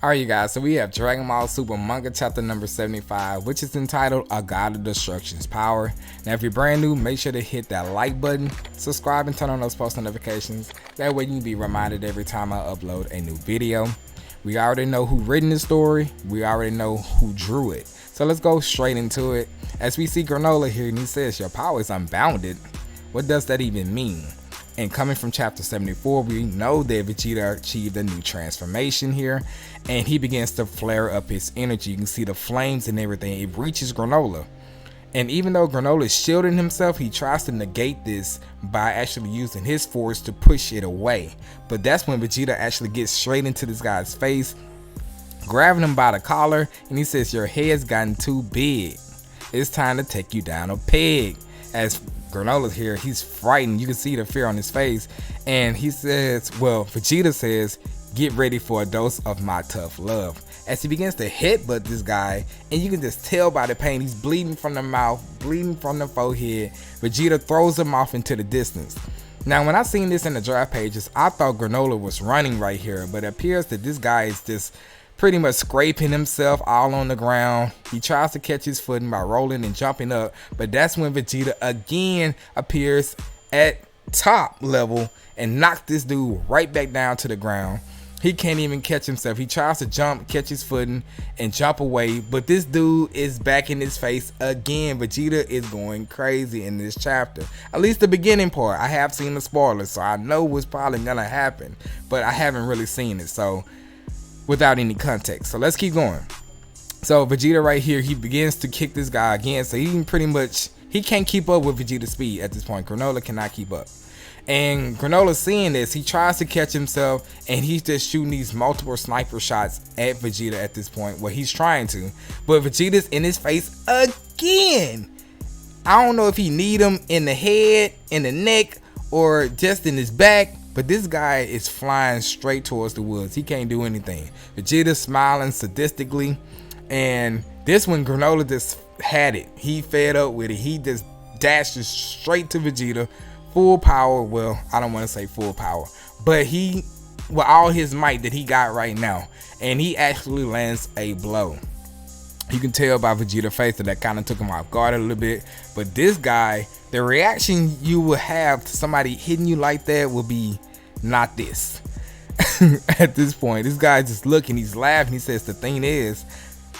Alright, you guys, so we have Dragon Ball Super Manga chapter number 75, which is entitled A God of Destruction's Power. Now, if you're brand new, make sure to hit that like button, subscribe, and turn on those post notifications. That way you can be reminded every time I upload a new video. We already know who written the story, we already know who drew it. So let's go straight into it. As we see Granola here, and he says, your power is unbounded. What does that even mean? And coming from chapter 74, we know that Vegeta achieved a new transformation here, and he begins to flare up his energy. You can see the flames and everything. It reaches Granola, and even though Granola is shielding himself, he tries to negate this by actually using his force to push it away. But that's when Vegeta actually gets straight into this guy's face, grabbing him by the collar, and he says, your head's gotten too big. It's time to take you down a peg. As Granola's here, he's frightened. You can see the fear on his face, and he says, well, Vegeta says, get ready for a dose of my tough love. As he begins to headbutt this guy, and you can just tell by the pain, he's bleeding from the mouth, bleeding from the forehead. Vegeta throws him off into the distance. Now, when I seen this in the draft pages, I thought Granola was running right here, but it appears that this guy is just pretty much scraping himself all on the ground. He tries to catch his footing by rolling and jumping up, but that's when Vegeta again appears at top level and knocks this dude right back down to the ground. He can't even catch himself. He tries to jump, catch his footing, and jump away, but this dude is back in his face again. Vegeta is going crazy in this chapter. At least the beginning part. I have seen the spoilers, so I know what's probably gonna happen, but I haven't really seen it, so without any context. So let's keep going. So Vegeta right here, he begins to kick this guy again. So he can't keep up with Vegeta's speed at this point. Granola cannot keep up. And Granola seeing this, he tries to catch himself, and he's just shooting these multiple sniper shots at Vegeta at this point. Well, he's trying to, but Vegeta's in his face again. I don't know if he need him in the head, in the neck, or just in his back, but this guy is flying straight towards the woods. He can't do anything. Vegeta smiling sadistically, and this one Granola just had it. He fed up with it. He just dashes straight to Vegeta, full power. Well, I don't want to say full power, but he, with all his might that he got right now, and he actually lands a blow. You can tell by Vegeta's face that kind of took him off guard a little bit. But this guy, the reaction you will have to somebody hitting you like that will be not this. At this point, this guy's just looking, he's laughing. He says, the thing is,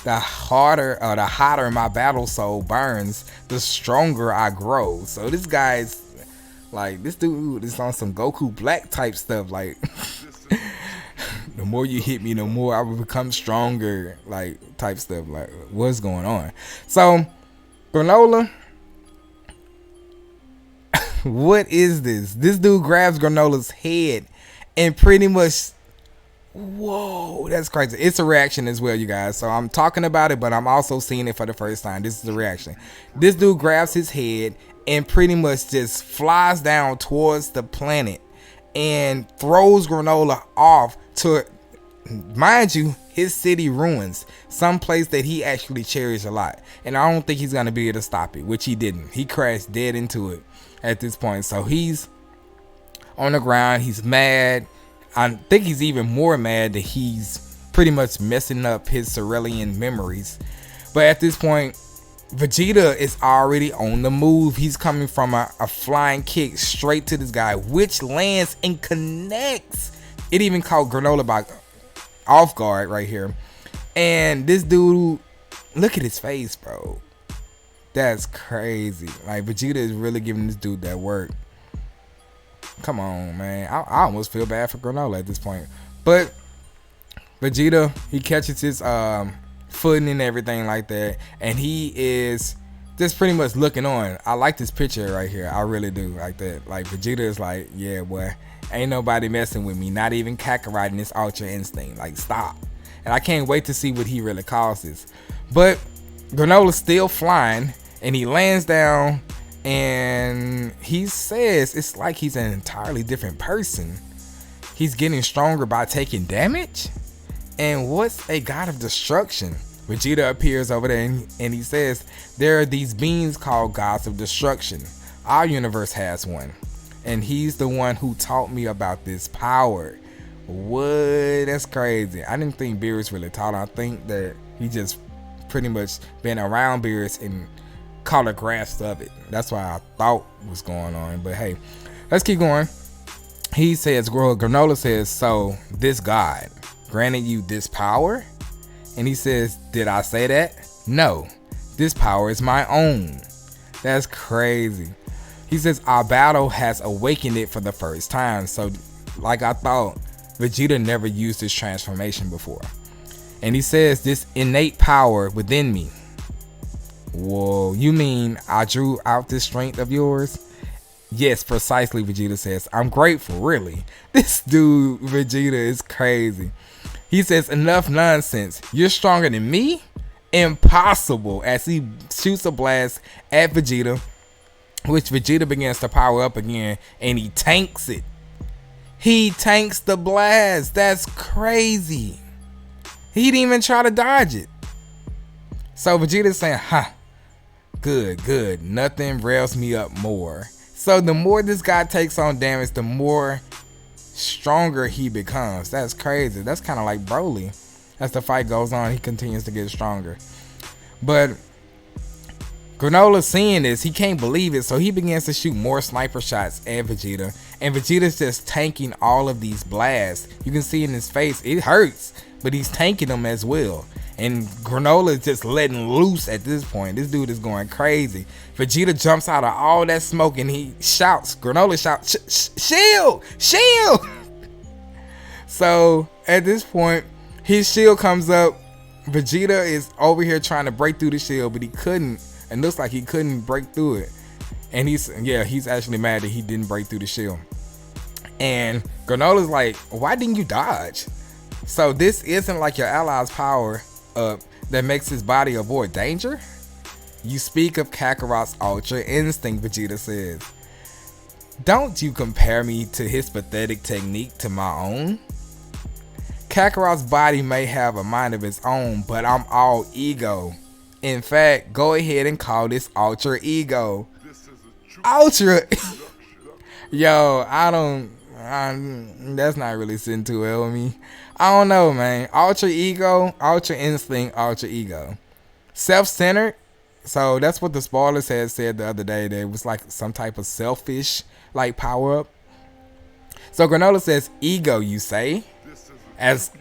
the hotter my battle soul burns, the stronger I grow. So this guy's like, this dude is on some Goku Black type stuff. Like, the more you hit me, the more I will become stronger, like type stuff. Like, what's going on? So Granola, what is this? This dude grabs Granola's head and pretty much, whoa, that's crazy. It's a reaction as well, you guys. So I'm talking about it, but I'm also seeing it for the first time. This is the reaction. This dude grabs his head and pretty much just flies down towards the planet and throws Granola off to, mind you, his city ruins, some place that he actually cherished a lot. And I don't think he's gonna be able to stop it, which he didn't. He crashed dead into it at this point. So he's on the ground, he's mad. I think he's even more mad that he's pretty much messing up his Cerulean memories. But at this point, Vegeta is already on the move. He's coming from a flying kick straight to this guy, which lands and connects. It even caught Granola by off guard right here. And this dude, look at his face, bro. That's crazy. Like, Vegeta is really giving this dude that work. Come on, man. I almost feel bad for Granola at this point. But Vegeta, he catches his footing and everything like that, and he is just pretty much looking on. I like this picture right here. I really do like that. Like, Vegeta is like, yeah, boy, ain't nobody messing with me. Not even Kakarot and this Ultra Instinct. Like, stop. And I can't wait to see what he really calls this. But Granola's still flying, and he lands down, and he says it's like he's an entirely different person. He's getting stronger by taking damage. And what's a god of destruction? Vegeta appears over there, and he says there are these beings called gods of destruction. Our universe has one, and he's the one who taught me about this power. What? That's crazy. I didn't think Beerus really taught him. I think that he just pretty much been around Beerus and caught a grasp of it. That's why I thought was going on. But hey, let's keep going. He says, Granola says, so this God granted you this power? And he says, did I say that? No, this power is my own. That's crazy. He says, our battle has awakened it for the first time. So like I thought, Vegeta never used this transformation before. And he says, this innate power within me. Whoa, you mean I drew out this strength of yours? Yes, precisely, Vegeta says. I'm grateful, really. This dude, Vegeta, is crazy. He says, enough nonsense. You're stronger than me? Impossible. As he shoots a blast at Vegeta, which Vegeta begins to power up again, and he tanks it. He tanks the blast. That's crazy. He didn't even try to dodge it. So Vegeta's saying, good. Nothing rails me up more. So the more this guy takes on damage, the more stronger he becomes. That's crazy. That's kind of like Broly. As the fight goes on, he continues to get stronger. But Granola seeing this, he can't believe it, so he begins to shoot more sniper shots at Vegeta. And Vegeta's just tanking all of these blasts. You can see in his face, it hurts, but he's tanking them as well. And Granola is just letting loose at this point. This dude is going crazy. Vegeta jumps out of all that smoke and he shouts. Granola shouts, shield! Shield! So at this point, his shield comes up. Vegeta is over here trying to break through the shield, but he couldn't. It looks like he couldn't break through it. And he's actually mad that he didn't break through the shield. And Granola's like, why didn't you dodge? So this isn't like your ally's power that makes his body avoid danger? You speak of Kakarot's Ultra Instinct, Vegeta says. Don't you compare me to his pathetic technique to my own? Kakarot's body may have a mind of its own, but I'm all ego. In fact, go ahead and call this Ultra Ego. Ultra. Yo, that's not really sitting too well with me. I don't know, man. Ultra Ego, Ultra Instinct, Ultra Ego. Self-centered. So that's what the spoilers had said the other day. That it was like some type of selfish like power up. So Granola says, ego, you say? As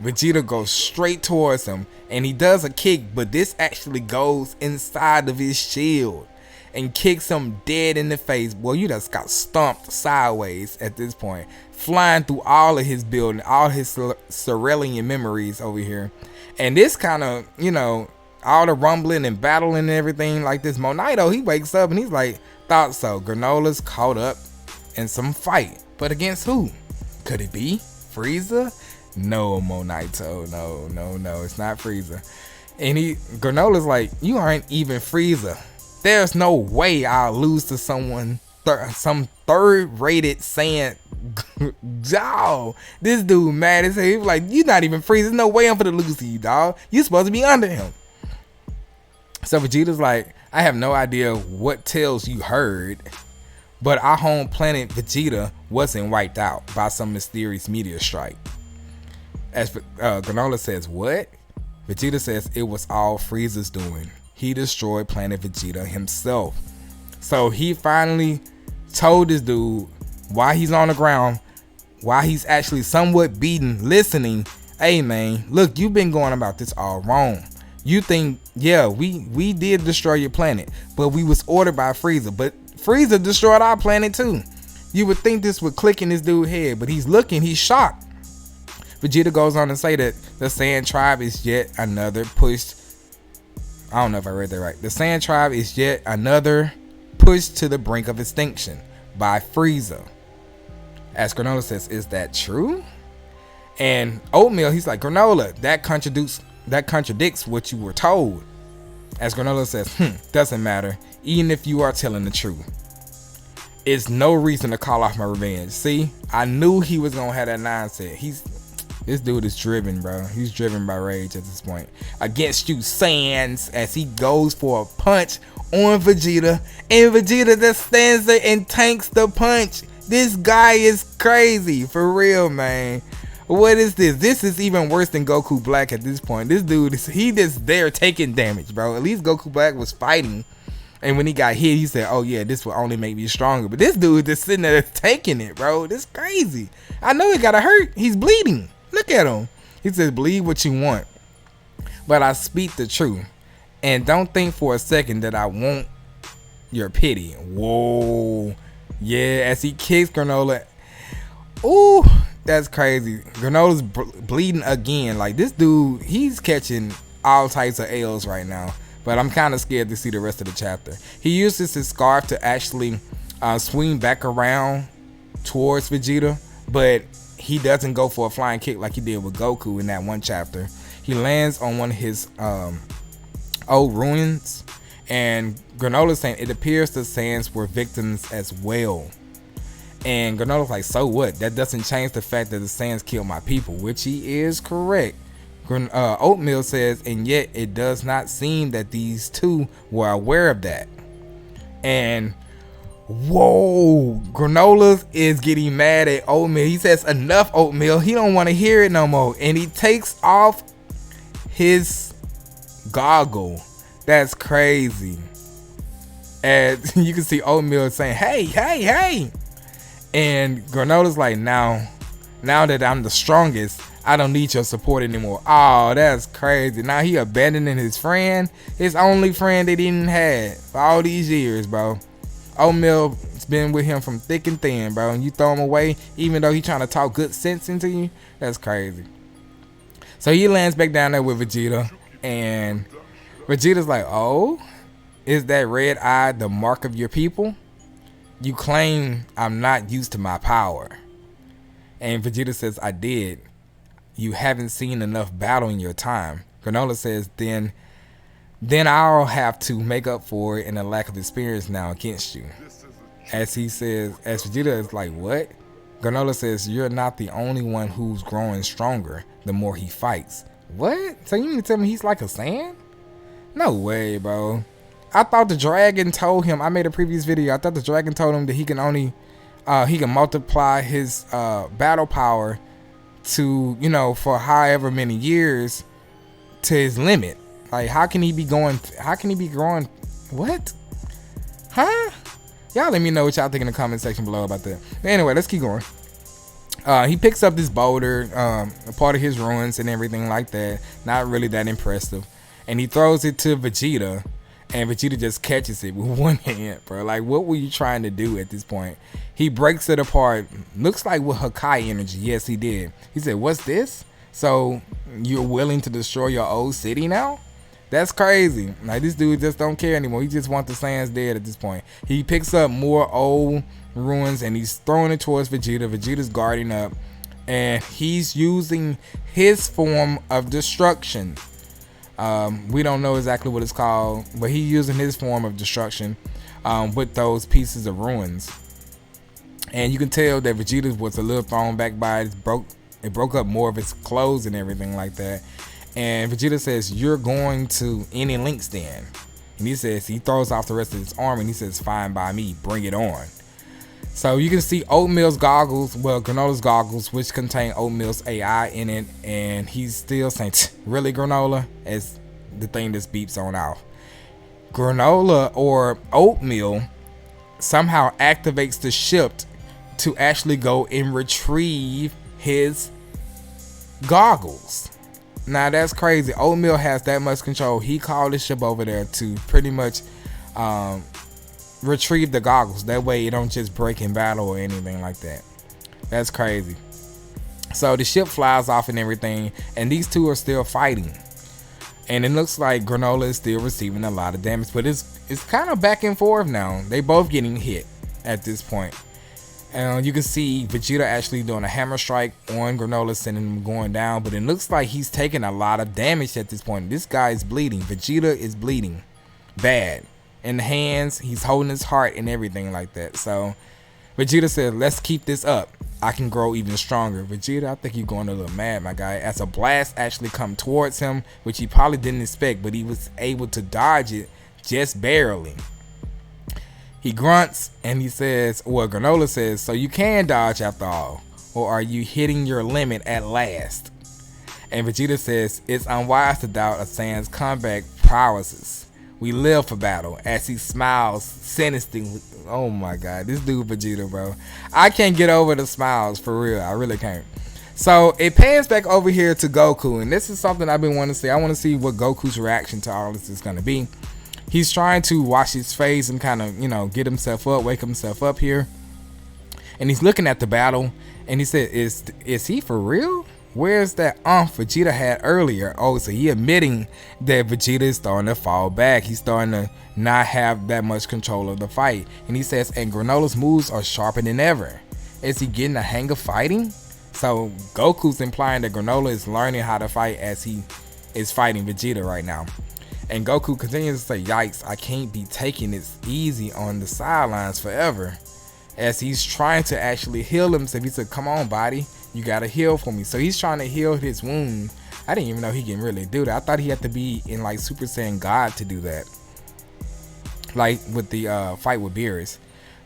Vegeta goes straight towards him. And he does a kick, but this actually goes inside of his shield. And kicks him dead in the face. Well, you just got stomped sideways at this point. Flying through all of his building, all his cerulean memories over here. And this kind of, all the rumbling and battling and everything like this. Monito, he wakes up and he's like, thought so. Granola's caught up in some fight. But against who? Could it be Frieza? No, Monito. No, it's not Frieza. And Granola's like, you aren't even Frieza. There's no way I'll lose to someone, some third-rated Saiyan. Dog, this dude mad as hell. He's like, you're not even Frieza. There's no way I'm gonna lose to you, dog. You're supposed to be under him. So Vegeta's like, I have no idea what tales you heard, but our home planet Vegeta wasn't wiped out by some mysterious meteor strike. As Granola says, what? Vegeta says it was all Frieza's doing. He destroyed planet Vegeta himself. So he finally told this dude while he's on the ground, while he's actually somewhat beaten, listening, hey man, look, you've been going about this all wrong. You think, yeah, we did destroy your planet, but we was ordered by Frieza, but Frieza destroyed our planet too. You would think this would click in this dude's head, but he's looking, he's shocked. Vegeta goes on to say that the Saiyan tribe is yet another pushed. I don't know if I read that right. The Saiyan tribe is yet another pushed to the brink of extinction by Frieza. As Granola says, is that true? And Oatmeal, he's like, Granola, that contradicts what you were told. As Granola says, doesn't matter, even if you are telling the truth. It's no reason to call off my revenge. See, I knew he was gonna have that mindset. This dude is driven, bro. He's driven by rage at this point. Against you, Saiyans, as he goes for a punch on Vegeta. And Vegeta just stands there and tanks the punch. This guy is crazy. For real, man. What is this? This is even worse than Goku Black at this point. This dude he just there taking damage, bro. At least Goku Black was fighting, and when he got hit, he said, "Oh yeah, this will only make me stronger." But this dude just sitting there taking it, bro. This crazy. I know he gotta hurt. He's bleeding. Look at him. He says, "Bleed what you want, but I speak the truth, and don't think for a second that I want your pity." Whoa. Yeah, as he kicks Granola. Ooh, that's crazy. Granola's bleeding again. Like, this dude, he's catching all types of L's right now. But I'm kind of scared to see the rest of the chapter. He uses his scarf to actually swing back around towards Vegeta. But he doesn't go for a flying kick like he did with Goku in that one chapter. He lands on one of his old ruins. And Granola's saying it appears the Saiyans were victims as well. And Granola's like, so what? That doesn't change the fact that the Saiyans killed my people, which he is correct. Oatmeal says, and yet it does not seem that these two were aware of that. And whoa, Granola is getting mad at Oatmeal. He says, enough, Oatmeal. He don't want to hear it no more. And he takes off his goggle. That's crazy. And you can see Oatmeal saying, hey, hey, hey. And Granola's like, now that I'm the strongest, I don't need your support anymore. Oh, that's crazy. Now he abandoning his friend, his only friend that he didn't have for all these years, bro. Oatmeal's been with him from thick and thin, bro. And you throw him away, even though he's trying to talk good sense into you. That's crazy. So he lands back down there with Vegeta. And Vegeta's like, oh, is that red eye the mark of your people? You claim I'm not used to my power. And Vegeta says, I did. You haven't seen enough battle in your time. Granola says, then I'll have to make up for it in a lack of experience now against you. As he says, as Vegeta is like, what? Granola says, you're not the only one who's growing stronger the more he fights. What? So you mean to tell me he's like a Saiyan? No way, bro. I thought the dragon told him, I made a previous video, I thought the dragon told him that he can only, he can multiply his battle power to, you know, for however many years to his limit. Like, how can he be growing, what? Huh? Y'all let me know what y'all think in the comment section below about that. But anyway, let's keep going. He picks up this boulder, a part of his ruins and everything like that. Not really that impressive. And he throws it to Vegeta. And Vegeta just catches it with one hand, bro. Like, what were you trying to do at this point? He breaks it apart. Looks like with Hakai energy. Yes, he did. He said, what's this? So, you're willing to destroy your old city now? That's crazy. Like, this dude just don't care anymore. He just wants the Saiyans dead at this point. He picks up more old ruins and he's throwing it towards Vegeta. Vegeta's guarding up. And he's using his form of destruction. We don't know exactly what it's called, but he's using his form of destruction with those pieces of ruins. And you can tell that Vegeta was a little thrown back by it. It broke up more of his clothes and everything like that. And Vegeta says, you're going to any links then. And he says, he throws off the rest of his arm and he says, fine by me, bring it on. So you can see Oatmeal's goggles, well, Granola's goggles, which contain Oatmeal's AI in it. And he's still saying, really, Granola? As the thing just beeps on off. Granola or Oatmeal somehow activates the ship to actually go and retrieve his goggles. Now that's crazy. Oatmeal has that much control. He called the ship over there to pretty much retrieve the goggles. That way it don't just break in battle or anything like that. That's crazy. So the ship flies off and everything, and these two are still fighting. And it looks like Granola is still receiving a lot of damage, but it's kind of back and forth now. They both getting hit at this point. And you can see Vegeta actually doing a hammer strike on Granola, sending him going down. But it looks like he's taking a lot of damage at this point. This guy is bleeding. Vegeta is bleeding bad. In the hands, he's holding his heart and everything like that. So Vegeta said, let's keep this up. I can grow even stronger. Vegeta, I think you're going a little mad, my guy. As a blast actually come towards him, which he probably didn't expect, but he was able to dodge it just barely. He grunts and he says, well, Granola says, so you can dodge after all. or are you hitting your limit at last? And Vegeta says, it's unwise to doubt a Saiyan's comeback prowesses. We live for battle, as he smiles sinisterly. Oh my god, this dude Vegeta, bro. I can't get over the smiles, for real. I really can't. So it pans back over here to Goku, and this is something I've been wanting to see. I want to see what Goku's reaction to all this is going to be. He's trying to wash his face and kind of, you know, get himself up, wake himself up here. And he's looking at the battle, and he said, is he for real? Where's that Vegeta had earlier? Oh, so he admitting that Vegeta is starting to fall back. He's starting to not have that much control of the fight. And he says, and Granola's moves are sharper than ever. Is he getting the hang of fighting? So Goku's implying that Granola is learning how to fight as he is fighting Vegeta right now. And Goku continues to say, yikes, I can't be taking this easy on the sidelines forever. As he's trying to actually heal himself, he said, come on, body. You gotta heal for me. So he's trying to heal his wound. I didn't even know he can really do that. I thought he had to be in like Super Saiyan God to do that, like with the fight with Beerus.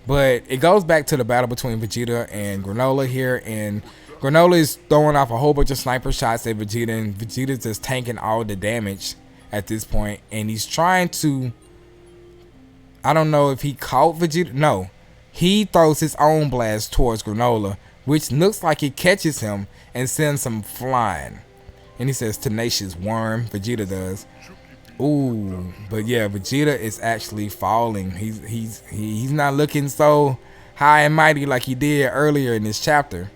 But it goes back to the battle between Vegeta and Granola here, and Granola is throwing off a whole bunch of sniper shots at Vegeta, and Vegeta's just tanking all the damage at this point. And he's trying to, I don't know if he caught Vegeta. No, he throws his own blast towards Granola, which looks like it catches him and sends him flying. And he says, tenacious worm. Vegeta does. Ooh, but yeah, Vegeta is actually falling. He's not looking so high and mighty like he did earlier in this chapter.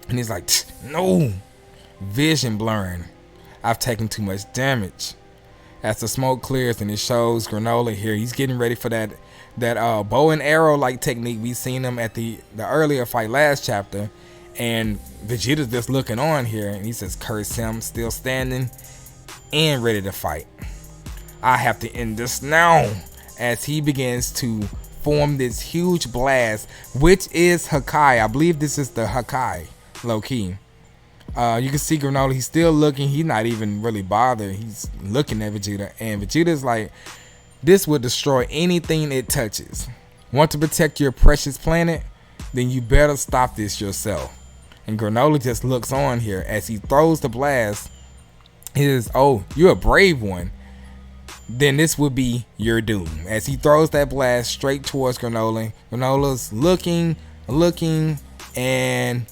And he's like, no, vision blurring. I've taken too much damage. As the smoke clears and it shows Granola here, he's getting ready for that bow and arrow like technique we seen him at the earlier fight last chapter. And Vegeta's just looking on here, and he says, curse him, still standing and ready to fight. I have to end this now, as he begins to form this huge blast, which is Hakai. I believe this is the Hakai, low key. You can see Granola, he's still looking. He's not even really bothered. He's looking at Vegeta, and Vegeta's like, this will destroy anything it touches. Want to protect your precious planet? Then you better stop this yourself. And Granola just looks on here as he throws the blast. He says, oh, you're a brave one. Then this will be your doom. As he throws that blast straight towards Granola. Granola's looking, and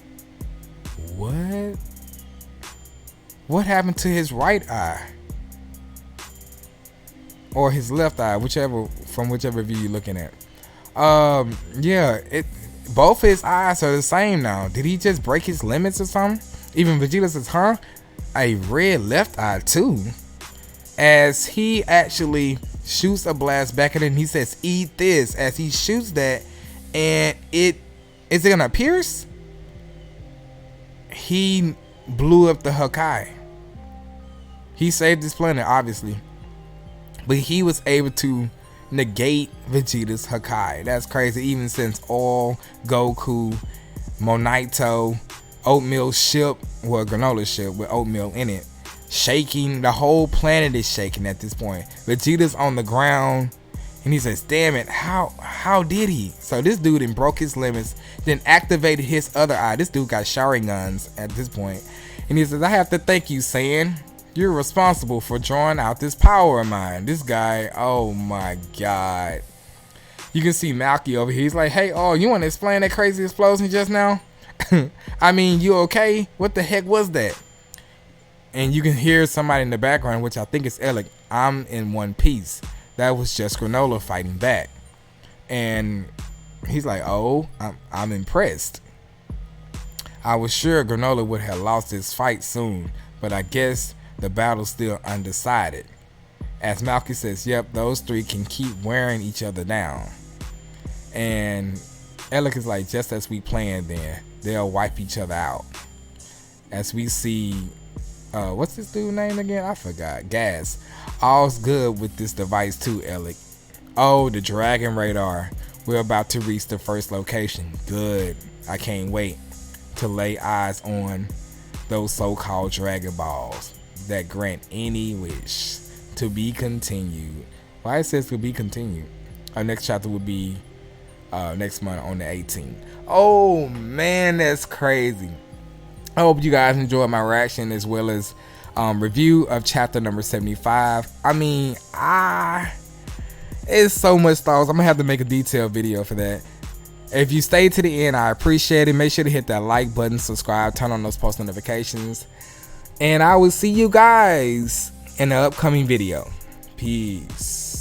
what? What happened to his right eye? Or his left eye, from whichever view you're looking at. Yeah, both his eyes are the same now. Did he just break his limits or something? Even Vegeta says, huh? A red left eye too. As he actually shoots a blast back at him, he says, eat this. As he shoots that, and is it gonna pierce? He blew up the Hakai. He saved his planet, obviously. But he was able to negate Vegeta's Hakai. That's crazy. Even since all Goku, Monito, Oatmeal ship, well, Granola ship with Oatmeal in it, shaking. The whole planet is shaking at this point. Vegeta's on the ground, and he says, damn it, how did he? So this dude then broke his limits, then activated his other eye. This dude got Sharingans at this point. And he says, I have to thank you, Saiyan. You're responsible for drawing out this power of mine. This guy, oh my god. You can see Malky over here. He's like, hey, oh, you want to explain that crazy explosion just now? I mean, you okay? What the heck was that? And you can hear somebody in the background, which I think is YeLLaPlayz. I'm in one piece. That was just Granola fighting back. And he's like, oh, I'm impressed. I was sure Granola would have lost this fight soon, but I guess the battle's still undecided. As Malky says, yep, those three can keep wearing each other down. And YeLLaPlayz is like, just as we planned then, they'll wipe each other out. As we see, what's this dude's name again? I forgot. Gas. All's good with this device too, YeLLaPlayz. Oh, the Dragon Radar. We're about to reach the first location. Good. I can't wait to lay eyes on those so-called Dragon Balls that grant any wish. To be continued. Why it says to be continued? Our next chapter would be next month on the 18th. Oh man, that's crazy. I hope you guys enjoyed my reaction as well as review of chapter number 75. I mean, it's so much thoughts. I'm gonna have to make a detailed video for that. If you stayed to the end, I appreciate it. Make sure to hit that like button, subscribe, turn on those post notifications, and I will see you guys in the upcoming video. Peace.